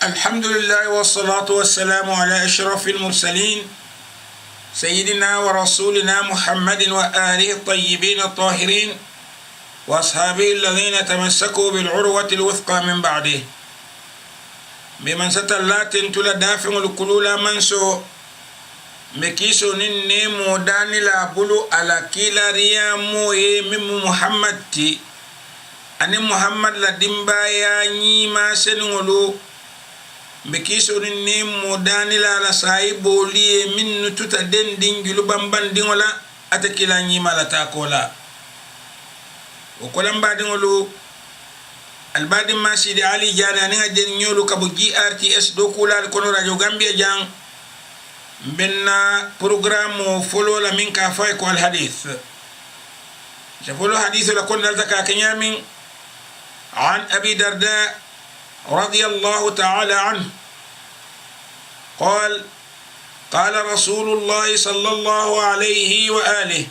الحمد لله والصلاة والسلام على أشرف المرسلين سيدنا ورسولنا محمد وآله الطيبين الطاهرين وأصحابه الذين تمسكوا بالعروة الوثقى من بعده بمن ستلات تلا دافع الكلولا منسو مكيسو نني موداني لابلو على كيلا ريامو من محمد تي أني محمد لدمبايا نيما سنغلو مكيسو نني موداني لا سايبولي من نتوتا دين جلو بامبان دينولا أتكيلا نيما لتاكولا وكلام بعد نقولوا البعد ما سيد علي جانا نيجي نيولو كابو GRTS دوكولا الكونو راجو غامبيا جان بنا برنامج فولو لا من كافايكو الحديث شفولو حديث لكون نلتقى كنيامين عن أبي درداء رضي الله تعالى عنه قال قال رسول الله صلى الله عليه وآله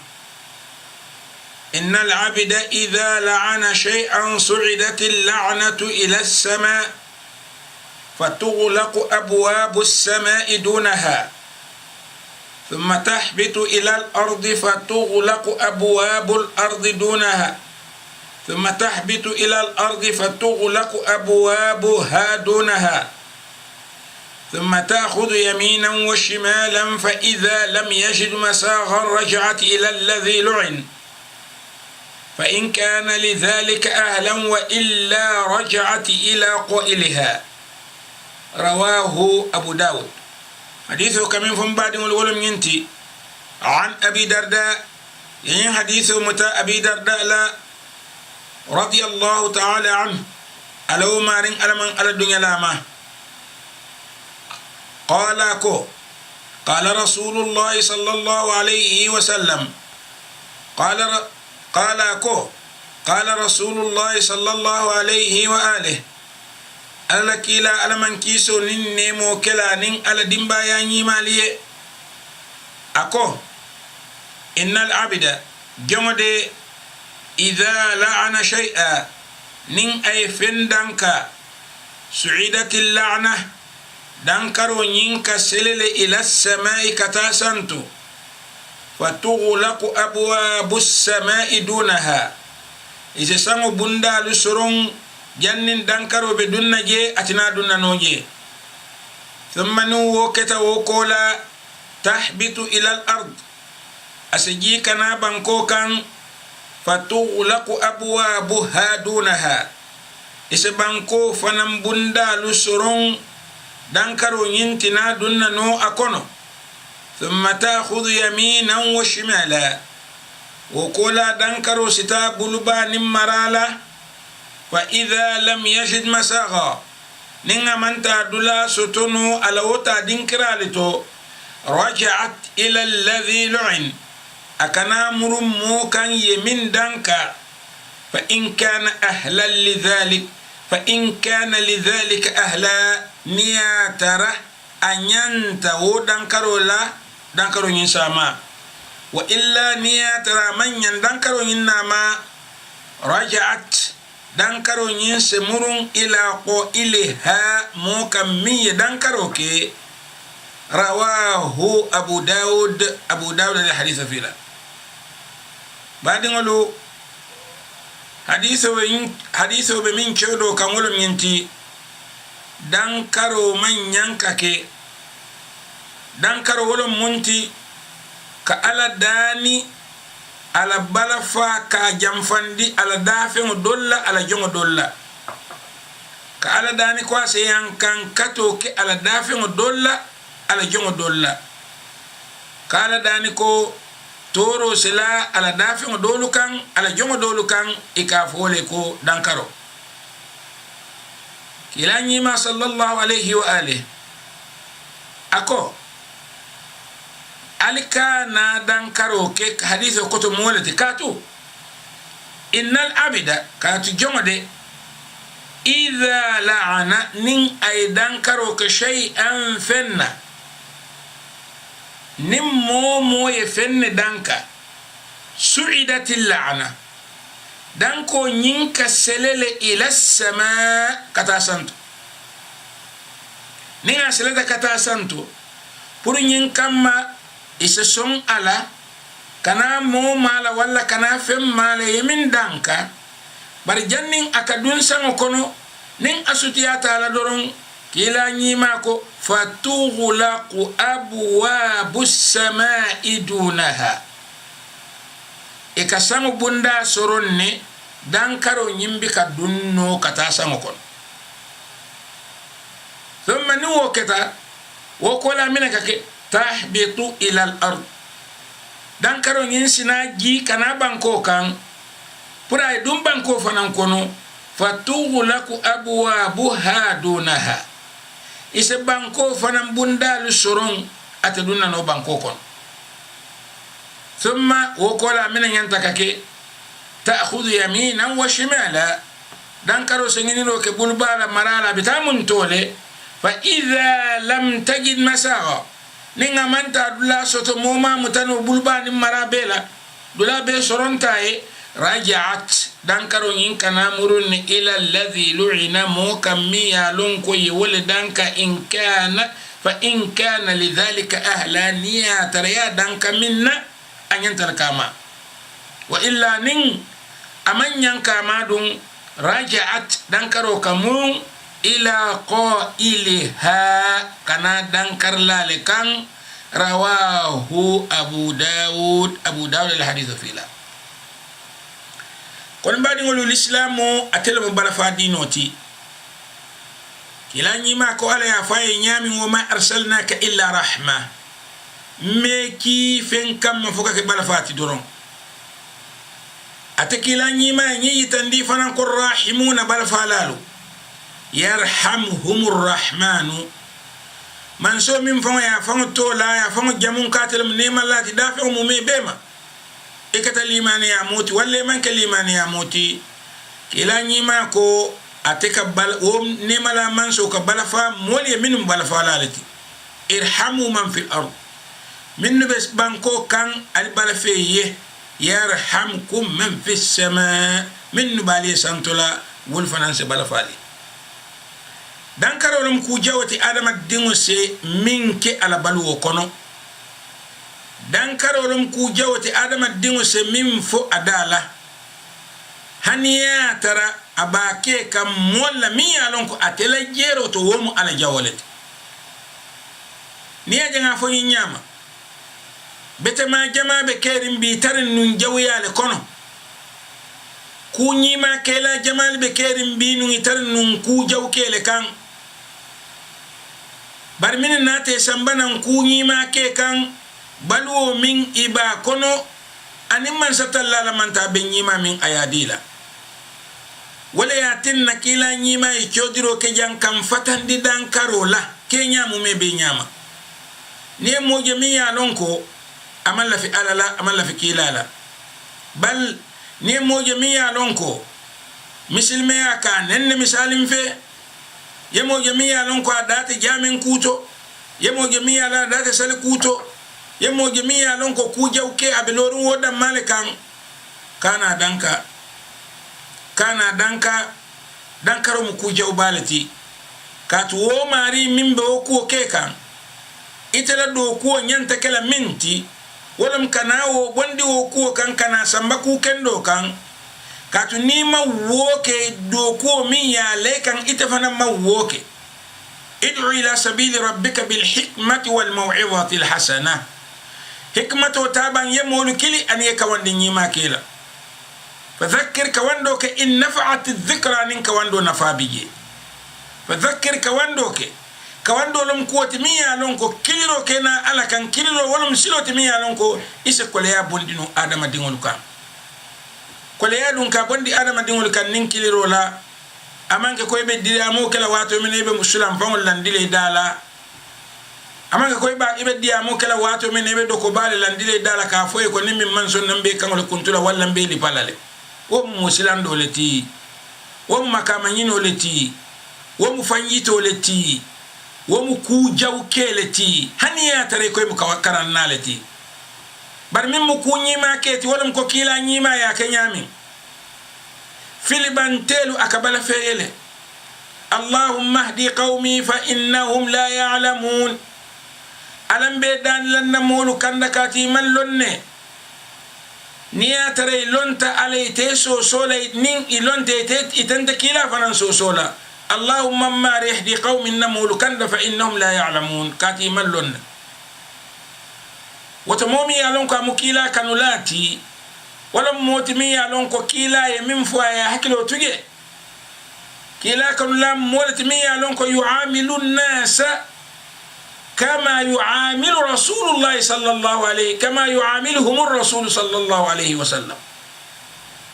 إن العبد إذا لعن شيئا صعدت اللعنة إلى السماء فتغلق أبواب السماء دونها ثم تحبط إلى الأرض فتغلق أبواب الأرض دونها ثم تحبط إلى الأرض فتغلق أبوابها دونها ثم تأخذ يمينا وشمالا فإذا لم يجد مساغا رجعت إلى الذي لعن فإن كان لذلك أهلا وإلا رجعت إلى قائلها رواه أبو داود حديثه كمين فم بعد الولم ينتي عن أبي درداء يعني حديثه متى أبي درداء لا رضي الله تعالى عنه ألو مارين ألمن على الدنيا لاما قال رسول الله صلى الله عليه وسلم قال رسول الله صلى الله عليه وآله ألا كيلا ألا من كيسو نيمو كلا نين ألا دمبا ياني ماليه إن العبد جمد إذا لعن شيئا نين أي فندنك سعيدت اللعنة دنكرو نينك سلل إلى السماء كتاسنتو فتغلق أبواب السماء دونها إذا سمو بندا لسرون جنن دنكرو بدون جي أتنا دون نوجي ثم نو كتا وكولا تحبط إلى الأرض أسجي كنا بانكوكا فتغلق أبوابها دونها إذا بانكو فنم بندا لسرون دنكرو ينتنا دون نو أكونو ثم تأخذ يمينا وشمالا وكولا دنكرو ستا بلبا نمرالا فإذا لم يجد مساغا نينا من تادولا ستونو على وطا دنكرالتو رجعت إلى الذي لعن أكنا مرمو كان يمين دنكا فإن كان لذلك أهلا نياتره أنينتا ودنكرو لا دنكرو ينساما وإلا نياترا من يندنكرو ينما رجعت دنكرو ينسمرون إلى قائلها موكمية دنكرو كي رواه أبو داود الحديث فيلا بعد نقولوا حديثه بمن كودو كمولو ينتي dankaro man yankake dankaro wolo munti ka ala dani ala balafa ka jamfandi ala dafengo dolla ala jongo dolla ka ala dani ko se yankan kato ke ala dafengo dolla ala jongo dolla ka ala dani ko toro sila ala dafengo dolukan ala jongo dolukan ikafole ko dankaro إلى ما صلى الله عليه وآله ألكا دانكارو كيك حديث كتب مولتي كاتو إن العبد كاتو جمد إذا لعن نين أي دانكارو كشيئا فن نمو يفن دانكا سعدت اللعنة دانكو نينكا سلل إلى السماء كتاسنتو ninga selata kata santo pour nyin kamma ise son ala kana mo mala walla kana fem mala yemin danka bar jannin akadun sango kono nin asutiyata ala doron kila nyima ko fatughlaqu abwabus samai dunaha ikasango bunda soronne dankaro nyimbi kadunno kata sango kono thumma nuwo keta wo kola minaka ke tahbitu ila al-ard dankaro nyinsina ji kana banko kan pura dum banko fanan kono fatughlaqu abwabuha dunaha ise banko fanan bundalu soron atadunna no banko kono thumma wokola mina nyantaka ke ta'khudhu yaminan wa shimala dankaro senginiro ke bulbala marala bitamun tole fa idha lam tajid masaga ninga manta dula soto moma mutano bulbani marabela dula be sorontae raja'at dankaro yinkana murun ila alladhi lu'ina mukammiya lonko yewole danka in kana lidhalika ahlaniya taraya danka minna anyantar kama wa illa nin amanyan kama dun raja'at dankaro kamun ila qailiha kana dankar lalikan rawahu Abu Dawud al-hadithu fila kon badi ngol islamu atele mo bala fa dinoti kila nyima ko ala ya faye nyami wo ma arsalnaka illa rahma meki fen kam foka ke bala fati doron atakila nyima nyi tandi fanan ko rahimuna bala falalu yarhamhumur rahmanu man so min fon ya fon to la ya fon jamun katel ne malati dafa mu me bema ikata limani ya moti walle man ke limani ya moti kila nyima ko ateka bal o ne mala man so ka bala fa moli minum bala fa lalati irhamu man fil ard min bes banko kan al bala feye yarhamkum man fis sama min bali santola wol fananse bala fali dankarolum ku jawti adama dingo se minke ala balu kono dankarolum ku jawti adama dingo se min fo adala haniya tara abake kam molla mi alon ko atela jero to womu ala jawolete niya janga fo nyama betema jama be kerim bi tarin nun jawyale kono ku nyima kela jamal be kerim bi nun tarin nun ku jawkele kan bar min nate sambanan ku nyima ke kan balwo min iba kono anin man satalla man ta be nyima min ayadila wala yatin nakila nyima e chodiro ke jan kam fatandi dan karola ke nyamu me be nyama ne moje mi ya lonko amalla fi alala amalla fi kilala bal ne moje mi ya lonko misilme ya ka nenne misalim fe yemo jamiya lon ko adate jamen kuto yemo jamiya la adate sale kuto yemo jamiya lon ko kujawke abelorun wodan malikan kana danka dankaro mu kujaw balati katu wo mari mimbe o ko ke kan itela do ko nyanta kala minti wolam kana wo bondi wo ko kan kana samba ku kendo kan katu nima woke doko min ya lekan itafana ma woke id'u ila sabili rabbika bil hikmati wal maw'izati al hasana hikmatu taban yamulu kili an yakawandi nima kila fadhakkir kawando ke in nafa'at adh-dhikra nin kawando nafabije fadhakkir kawando ke kawando lum kuwati min ya lon ko kiliro kena ala kan kiliro wolum siloti min ya lon ko ise kole ya bondino adama dingol kan kole yadun ka bondi adama dingol kan ninkiliro la amanke koy be diamo kala wato min be musulam fangol landile dala amanke koy ba ibe diamo kala wato min be doko bale landile dala ka foy ko nimmi man son nambe kangol kuntula walla be li palale wo musilando leti wo makama nyino leti wo mu fanyito leti wo mu ku jawke leti haniya tare koy mu karan naleti bar min mu kunyima keti wala ko kila nyima ya kenyami filibantelu akabala feyele اللهم اهدي قومي فإنهم لا يعلمون ألم بيدان لنا مولو كندكاتي من لنه نيا تري لونتا علي تيسو سولا نين إلونتا إتندكيلا فنان سولا اللهم ما اهدي قوم نمولو كند فإنهم لا يعلمون كاتي من لنه وتمومي يالونكو أمكيلا كانولاتي ولم موتمي يالونكو كيلا يمين فوايا حكيلو تجي كيلا كانولا مولتمي يالونكو يعامل الناس كما يعامل رسول الله صلى الله عليه كما يعاملهم الرسول صلى الله عليه وسلم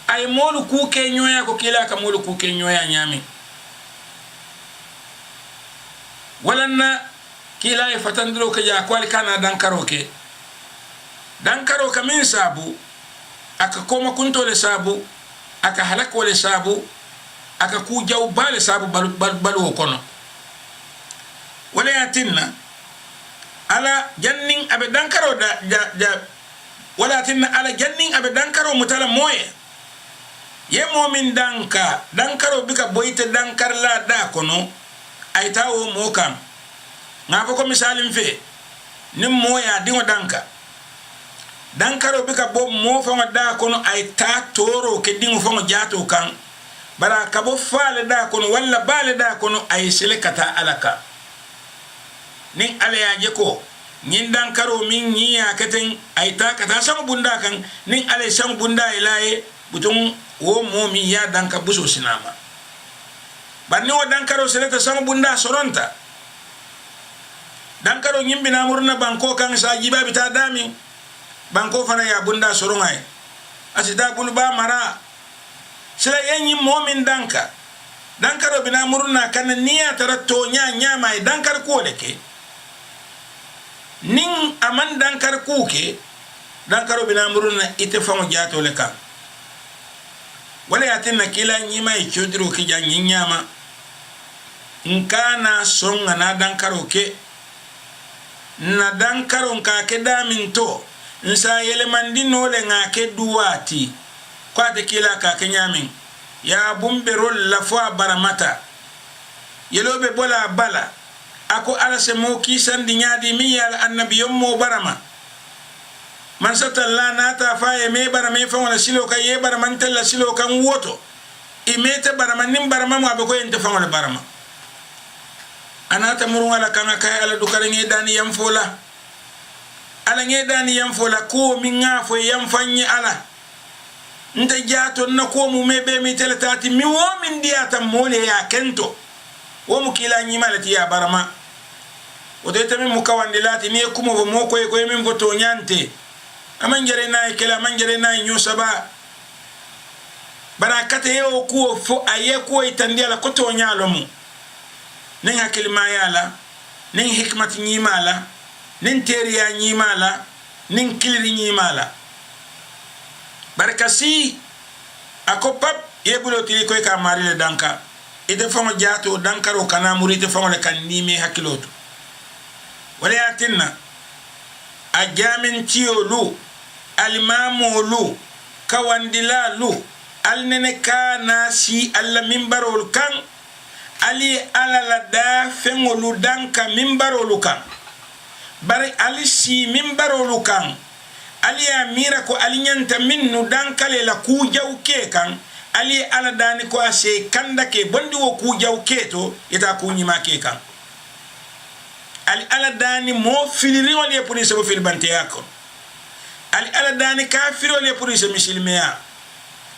أي مولو كوكي نيويا كو كيلا كمولو كوكي نيويا نيامي ولن كيلا يفتندلو كجا كوالي كانا دانكاروكي dankaro kamin sabu aka koma kunto le sabu aka halako le sabu aka ku jaw bale sabu balu kono wala yatinna ala jannin abe dankaro wala yatinna ala jannin abe dankaro mutala moye ye momin dankaro bika boyte dankar la da kono ay tawo mo kam ngafo ko misalim fe nim moya dingo danka dankaro bika bo mo fama da kono ay ta toro ke dingo fama jato kan bara kabo faale da kono walla baale da kono ay selekata alaka nin ala ya je ko nyin dankaro min nyiya keten ay ta kata sam bunda kan nin ala sam bunda ilaye butun wo mo mi ya danka buso sinama banni wo dankaro seleta sam bunda soronta dankaro nyimbina murna banko kan sa jiba bita dami banko fana ya bunda sorongay asita bulba mara sila yenyi momin dankaro bina murna kan niya taratto nya mai dankar ko leke nin aman dankar kuke dankaro bina murna ite famo jato leka wala yatinna kila nyi mai chodro ki janyi nyama nkana songa na dankaro ke na dankaro nka ke daminto nsa yelemandi nole ngake duwati kwa te kila ka kenyamin ya bumberol la fwa baramata yelobe bola bala ako ala se mo kisan di nyadi mi yal annabiyum mo barama man satalla nata faye me barame fa wala silo ka ye baraman tella silo kan woto imete barama nim barama mo abe ko ente fa wala barama anata murun ala kana kay ala dukare ngi dani yam fola ala ngedani yam fola ko mi ngafo yam fanyi ala nta jato na ko mu mebe mi teletati mi wo min diata mole ya kento wo mu kila nyi malati ya barama o de tami mu kawandilati ni ko mo mo ko min voto nyante amangere nay kala mangere nay nyu saba barakate yo ko fo aye ko itandiala ko to nyalo mu nen hakil mayala nen hikmat nyi mala nin teriya nyimala nin kiliri nyimala barakasi akopap yebulo tili koy ka mari le danka ite famo jato dankaro kana murite famo le kan nime hakiloto wala yatinna ajamin tiolu almamulu kawandila lu alnene kana si alla mimbarol kan ali ala la da fengolu danka mimbarolu kan bari ali si mimbarolu kan ali amira ko ali nyanta minnu dankale la ku jawke kan ali ala dani ko ase kanda ke bondi wo ku jawke to ita ku nyima ke kan ali ala dani mo filiri wali police bo fil bante yakko ali ala dani kafiro le police muslimiya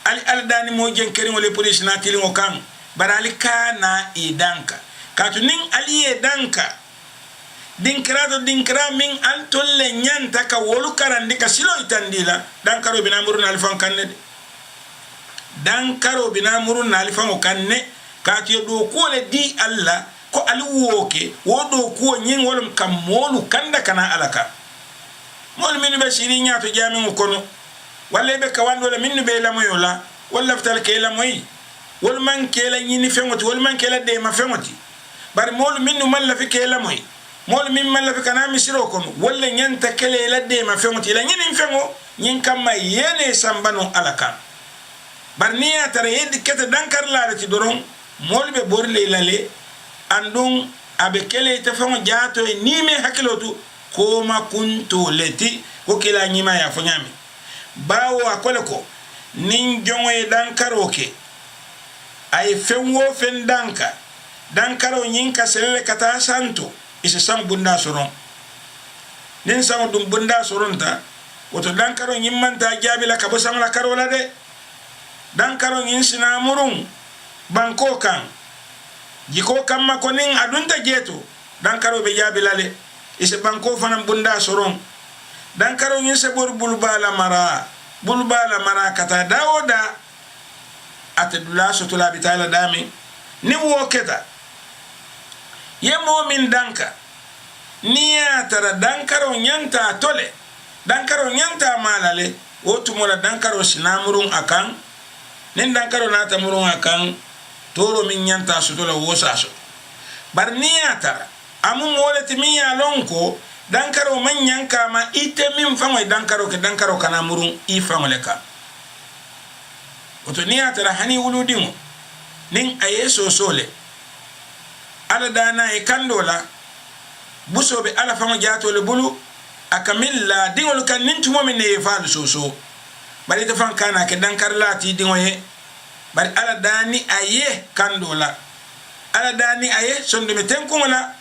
ali ala dani mo jenkeri wali police na tili ngo kan barali kana e danka katu nin ali e danka dinkra min antolle nyanta ka wolu karandi ka silo itandila dankaro bina muruna alfan kanne dankaro bina muruna alfan o kanne ka ti do ko le di alla ko ali woke wodo ko nyin wolum kam molu kanda kana alaka mol min be shiri nyato jamin ko no walle be ka wando le min be la moyola walla ftal ke la moy wol man ke la nyini fengoti wol man ke la de ma fengoti bar mol min no malla fi ke la moy mol min malla fi kana misiro kono walla nyanta kele la de ma fengoti la nyini fengo nyin kam ma yene sambano alaka bar niya tare yedi kete dankar la ti doron molbe borle lale andun abe kele te famo jaato e ni me hakilotu ko ma kunto leti ko kila nyima ya fonyami bawo akole ko nin jongo e dankaro ke ay fenwo fen dankaro nyinka selele kata santo ise sam bunda soron nin sam dum bunda soronta woto dankaro nyimmanta jabila kabo sam la karola de dankaro nyin sina murun banko kan jiko kamma ko nin adunta jeto dankaro be jabila le ise banko fanam bunda soron dankaro nyin se bor bulbala mara kata dawoda atedula sotula bitala dami ni woketa yemo min danka niya tara dankaro nyanta tole dankaro nyanta malale wotumola dankaro sinamurun akan nin dankaro nata murun akan toro min nyanta sotola wosaso bar niya tara amu moleti min ya lonko dankaro man nyanka ma ite min fangoy dankaro ke dankaro kana murun i fangole ka oto niya tara hani wuludingo nin ayeso sole ala dana e kandola busobe ala famo jatole bulu akamilla dingol kan nintumo min ne faalu soso bari te fan kana ke dankar lati dingoye bari ala dani aye kandola ala dani aye sondo me tenkumola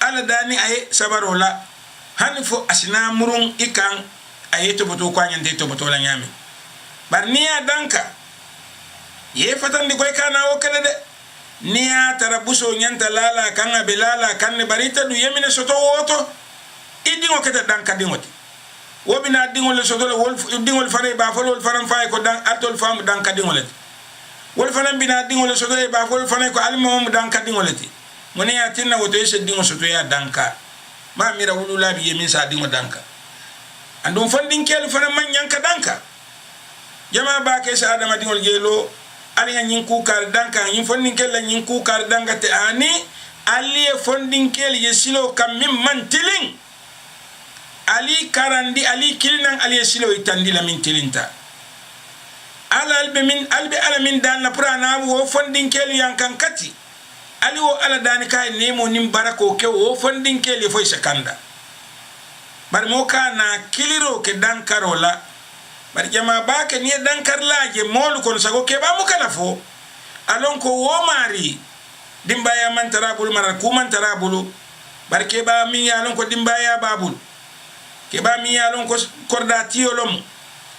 ala dani aye sabarola hanfo asina murun ikan aye to boto kwanyande to boto la nyami bar niya danka ye fatandi koy kana o kede de niya tarabuso nyanta lala kanga belala kanne barita du yemine soto woto idingo kete danka dingoti wobina dingol soto wol dingol fare ba folol faram fay ko dan atol fam danka dingolati wol fanam bina dingol soto ba folol fane ko almom danka dingolati moni ya tinna woto yese dingo soto ya danka ma mira wulula bi yemin sa dingo danka andum fondin kel fanam man nyanka danka jama ba ke sa adama dingol gelo ali nyin ku kar danka nyin fondin kel nyin ku kar danka te ani ali fondin kel yesilo kam min mantilin ali karandi ali kilinan ali yesilo itandi la min tilinta ala albe ala min dan la prana wo fondin kel yankan kati ali wo ala dani kay nemo nim barako ke wo fondin kel fo sekanda bar mo kana kiliro ke dankarola bar jama ba ke ni dankar laaje molu kon sago ke ba mu kala fo alon ko wo mari dimbaya man tarabul maral ku man tarabulu bar ke ba mi yalon ko dimbaya babul ke ba mi yalon ko korda tiolom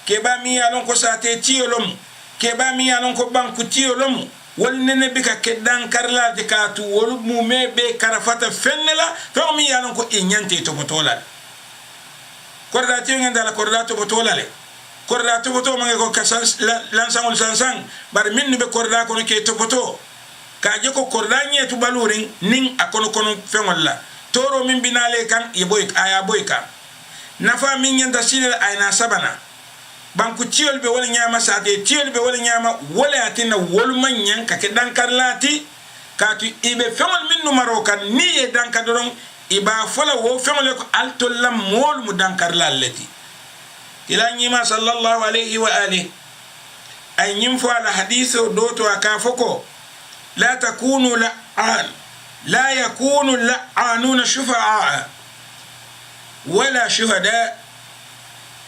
ke ba mi yalon ko sate tiolom ke ba mi yalon ko banku tiolom wol nene bika ke dankar laaje ka tu wol mu mebe karafata fennela to mi yalon ko e nyante to botola korda tiyo ngenda la korda to botola le korda to boto mangi ko kasan lansangol sansang bar minnu be korda ko ke to boto ka je ko korda nyetu balurin nin akono kono fengolla toro min binale kan ye boy aya boy ka nafa min nyanda silel ayna sabana banku tiol be wala nyama sate tiol be wala nyama wala atina wol manyan ka ke dankar lati ka tu ibe fengol minnu marokan ni e dankadoron iba fola wo fengol ko altolam mol mu dankar lallati ila nyima sallallahu alayhi wa alihi ay nyim fo ala hadithu doto akafoko la takunu la'an la yakunu la'anuna shufa'a wala shuhada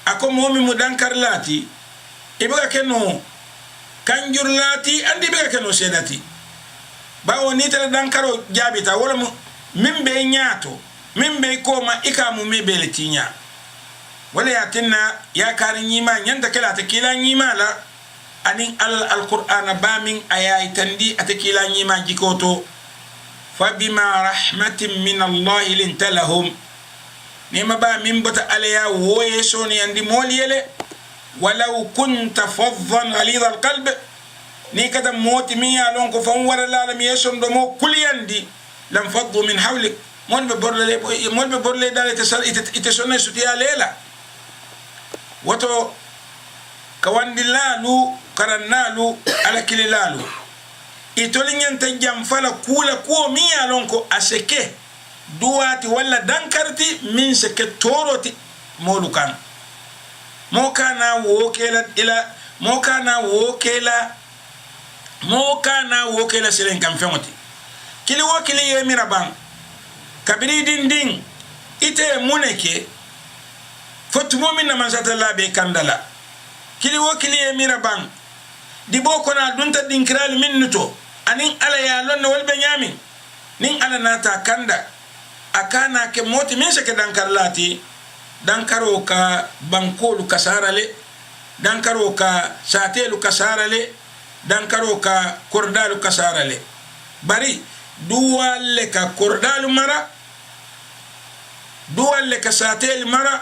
ako momi mu dankar lati ibaga keno kanjur lati andi ibaga keno sedati bawo ni tele dankaro jabita wala mimbe nyato mimbe ko ma ikamu mebele tinya wala yatinna ya kar nyima nyanda kala takila nyima la anin alqur'ana bamin ayay tandi atakila nyima jikoto fa bima rahmatin min allah lintalahum nima ba min bota alaya woye soni andi moliyele walau kunta faddan ghalid alqalb ni kada moti mi alon ko fon wara la mi yesondo mo kuliyandi lam faddu min hawlik mon be borle dale tasal ite sonne sutiya lela woto kawandilalu karannalu ala kililalu itolinyan jam fala kula ko mi alon ko aseke duwati wala dankarti min seke toroti molukan mokana wokela mo kana wo kela silen kam fengoti kili wo kili ye mira bang kabiri ding ite muneke fotumo min na mansata labe kandala kili wo kili ye mira bang di boko na dunta dinkral minnuto anin ala ya lonna wal benyamin nin ala nata kanda akana ke moti min seke dankarlati dankaro ka bankolu kasarale dankaro ka satelu kasarale dankaro ka kordalu kasarale bari duwalle ka kordalu mara duwalle ka satel mara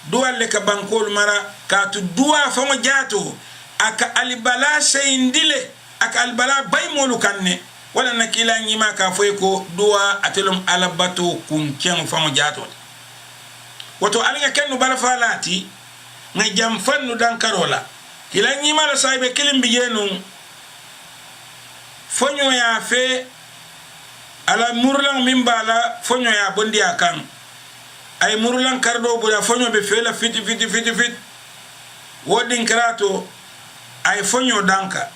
duwalle ka bankolu mara ka tu duwa famo jato aka albala sayindile aka albala baymolu kanne wala nakila nyima ka foy ko duwa atelum alabato kunken famo jato woto alinga kennu bala falati nga jam fannu dankarola kila nyima la saybe kilim biyenu fonyo ya fe ala murlang mimbala fonyo ya bondi akan ay murlang kardo buda fonyo be fela fit wodin krato ay fonyo danka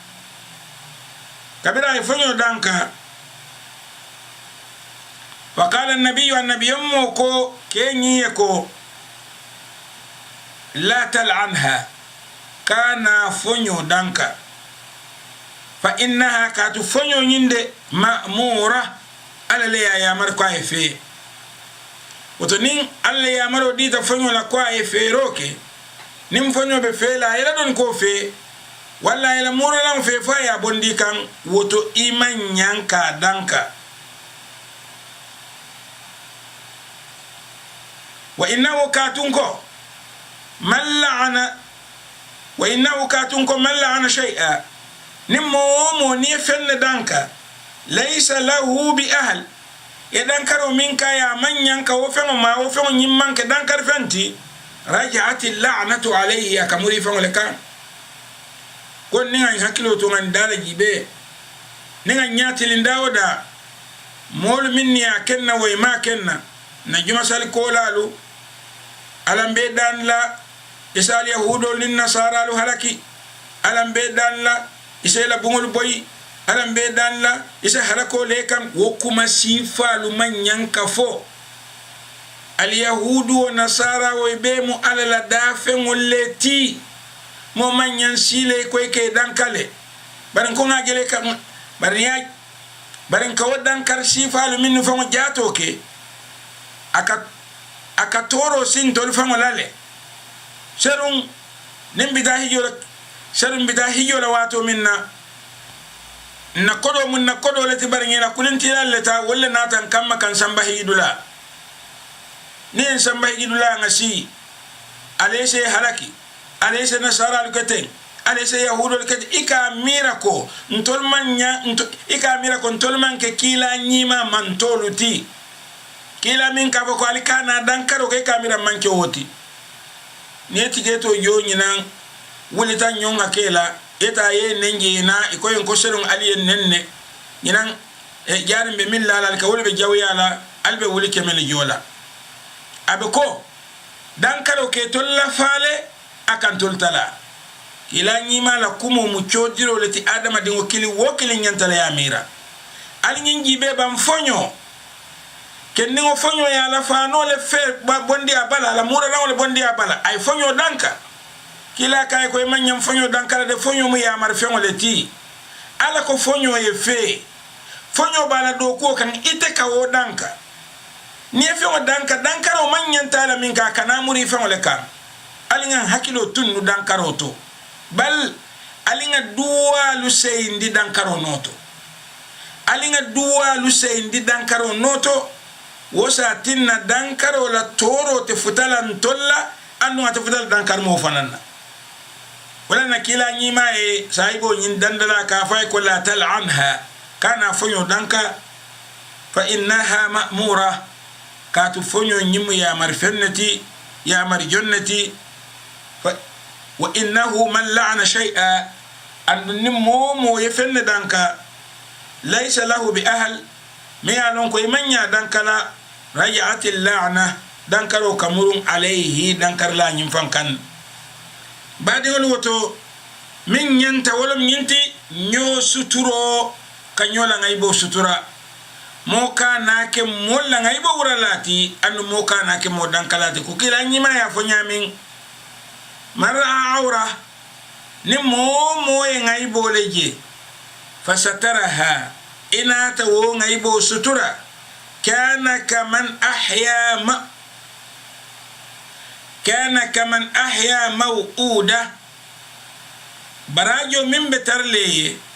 kabira ay fonyo danka faqala an-nabiy ko kenyi ko la tal'anha kana fonyo danka fa innaha katu fonyo nyinde ma'mura ala le ya mar ko ay fe woto nin alla ya maro dita fonyo la ko ay fe roke nim fonyo be fe la ila don ko fe walla ila muralan fe fa ya bondi kan woto iman nyanka danka wa innahu katunko man la'ana shay'a nimmo ni fenne danka laysa lahu bi ahl ya dankaro minka ya manyanka wo fengo ma wo fengo nyimmanke dankar fenti raja'at al-la'natu alayhi ya kamuri fengo lekan kon ninga hakilo to ngan dala jibe ninga nyati lindawoda mol minni ya kenna way ma kenna na juma sal kolalu alambe dan la isal yahudo lin nasara lu halaki alambe dan la isela bungol boy alambe dan la isa halako lekam wokuma sifalu manyanka fo al yahudu wa nasara way be mu alala dafe ngoleti mo manyan sile koy ke dankale baran ko ngajele kam baran ka wadan kar sifalu min fo mo jato ke aka toro sin tol fango lale serun nimbida hijola wato minna na kodo lati barngela kulinti lalleta wala natan kamma kan samba hidula ni samba hidula ngasi alese halaki alese nasara alkete alese yahudo alkete ika mirako ntolman ke kila nyima mantoluti kila min ka ko alikana dankaro ke kamera manke woti neti geto yo nyinan wulita nyonga kela eta ye nengi na ikoyen ko serun aliyen nenne nyinan jarim be min lala ka wulbe jawyala albe wuli kemel jola abe ko dankaro ke tolla fale akan toltala kila nyima la kumo mu chodiro leti adama dingo kili wokili nyantala ya mira alin jibe bam fonyo kenni ngo fonyo ya la fa no le fe bondi abala la mura na le bondi abala ay fonyo danka kila kay ko manyam fonyo danka de fonyo mu ya mar fengo le ti ala ko fonyo ye fe fonyo bala do ko kan ite ka wo danka ni fengo danka ro manyan tala min ka kana muri fengo le kan alinga hakilo tunnu danka roto bal alinga duwa lu seyndi danka ro noto alinga duwa lu seyndi danka ro noto wosa tinna dankaro la toro te futala ntolla anu ate futala dankar mo fanana wala na kila nyima e saibo nyin dandala ka fay ko la tal'anha kana fonyo danka fa innaha ma'mura ka tu fonyo nyimu ya marfennati ya marjonnati wa innahu man la'ana shay'a an nimmo mo yefenne danka laysa lahu bi ahl me alon ko imanya dankala raja'at al-la'na dankaro kamurun alayhi dankar la nyim fankan badi wol woto min nyanta wolom nyinti nyo suturo kanyola ngaibo sutura moka nake molla ngaibo uralati anu moka nake modan kalati kukila nyima ya fonyamin mara aura ni mo ngaibo leje fasataraha inata wo ngaibo sutura kana kaman ahya mawuda barajo min betarleye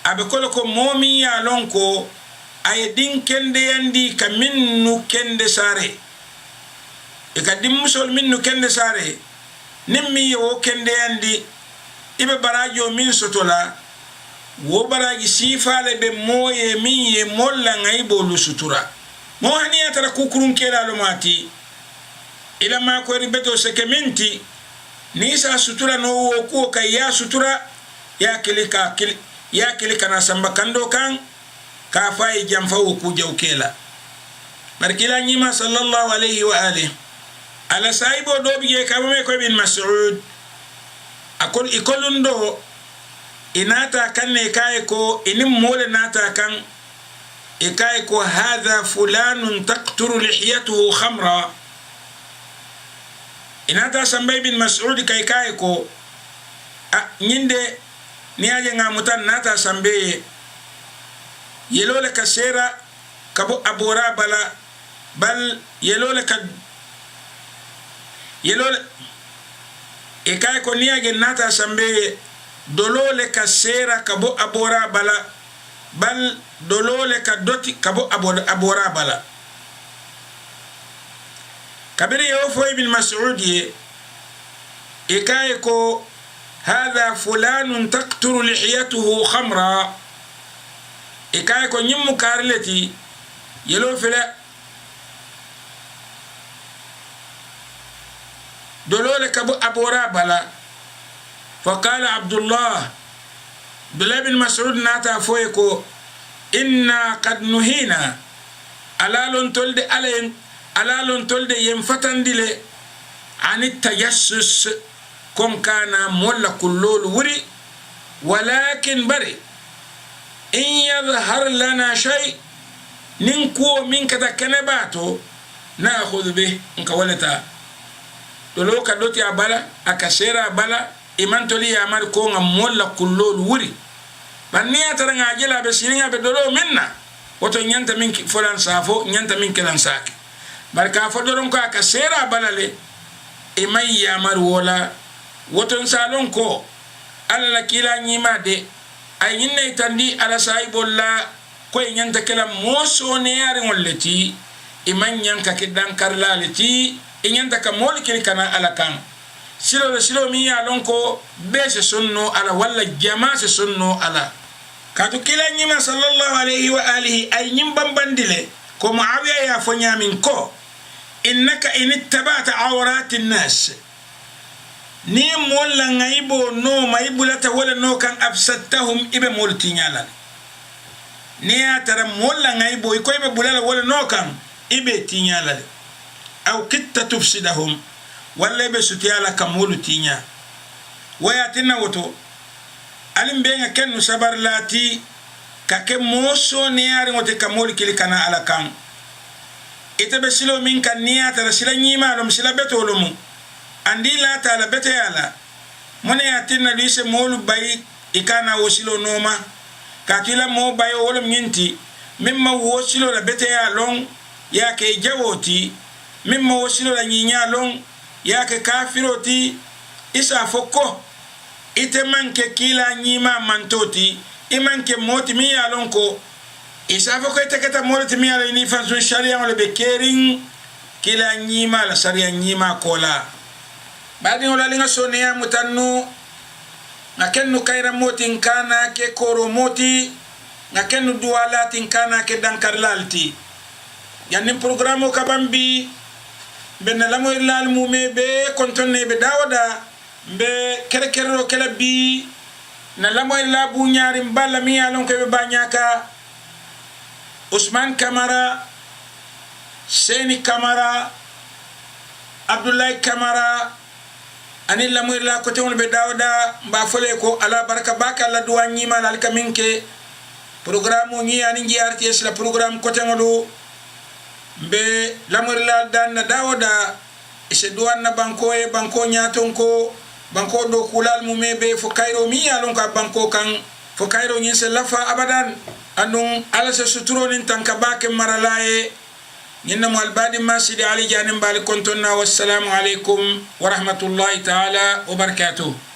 abe kolko momi ya lonko ay din kende yandi ka minnu kende sare e ka dim musol minnu kende sare nimmi wo kende yandi ibe barajo min sotola wo baraji sifale be moye min ye molla ngaibo lu sutura mo haniya tara kukurun kela lo mati ila ma ko ribeto sekeminti ni sa sutura no wo ko kay ya sutura ya kilika na samba kando kan ka fay jamfa wo ku jaw kela barkila nyima sallallahu alayhi wa alihi ala saibo do biye kabame ko bin Mas'ud akol ikolundo inata kan ne kay ko inim mole nata kan ikay ko hadha fulanun taqturu lihiyatuhu khamra inata sambay bin Mas'ud kay ko nyinde niaje ngamutan nata sambe yelole kasera kabo abora bala bal yelole ikay ko niaje nata sambe dolole kasera kabo abora bala bal dolole ka doti kabo abora bala kabiri yo fo ibn Mas'ud ye ikay ko هذا فلان تقطر لحيته خمرا ikay ko nyimmu karleti yelo fela dolole kabu abora bala فقال عبد الله بن مسعود ناتا فويكو إنا قد نهينا ألالون تولد ينفتن دي عن التجسس كم كان مولا كلول وري ولكن بري إن يظهر لنا شيء ننكو منك تكنباتو نأخذ به نكولتا دولو كدوتي أبالا أكسيرا أبالا إمان تولي أمار كونغ مولا كلول وري بانيا ترنغ عجلا بسيرينغ بدولو منا وطو نيانتا من فلان سافو نيانتا من كلان ساكي بركا فدورنكو أكسيرا أبالا لي إمان يامار ولا woton salon ko ala la kila nyima de ay nyinne tandi ala saibolla ko nyanta kala moso ne yari ngolleti iman nyanka kidan karlaleti nyanta ka mol kili kana ala kan silo mi alon ko be se sunno ala walla jama se sunno ala katu kila nyima sallallahu alayhi wa alihi ay nyim bambandile ko Muawiya ya fo nyamin ko innaka in ittaba'ta awratin nas ni molla ngaibo no maibulata wala no kan afsattahum ibe moltinyala ni atara molla ngaibo iko ibe bulala wala no kan ibe tinyala aw kitta tufsidahum wala ibe sutiyala kamulu tinya wayatina woto alimbenga kennu sabar lati kake moso ni ari ngote kamulu kilikana ala kan ite silo min kan ni atara sila nyima lom sila betolomu andi la taala bete yala mone yatina lise molu bayi ikana wosilo noma katila mo bayo wolum nyinti mimma wosilo la bete ya long yake jawoti mimma wosilo la nyinya long yake kafiroti isa foko ite manke kila nyima mantoti imanke moti mi ya long ko isa foko ite kata moti mi ya ni fansun sharia wala bekerin kila nyima la sharia nyima kola badi wala linga sonia mutannu ngakennu kayra motin kana ke koro moti ngakennu duwala tin kana ke dankarlalti yanni programme ka bambi ben lamo ilal mume be kontonne be dawada be kerekero kala bi na lamo illa bu nyaari mballa mi yalon ko be banyaka Usman Kamara Seni Kamara Abdoulaye Kamara ani lamir la ko tewol be dawda mba fole ko ala baraka baka la duwanyi mal al kaminke programme ni ani ngi RTS la programme ko tewolu be lamir la dan dawda ise duwan na banko e banko nyaton ko banko do kulal mu mebe fo kayro mi alon ka banko kan fo kayro nyi se lafa abadan anun ala se suturo nin tanka bake maralaye ñinna mo albadi masidi ali janim bal kontonna wassalamu alaikum wa rahmatullahi ta'ala wa barakatuh.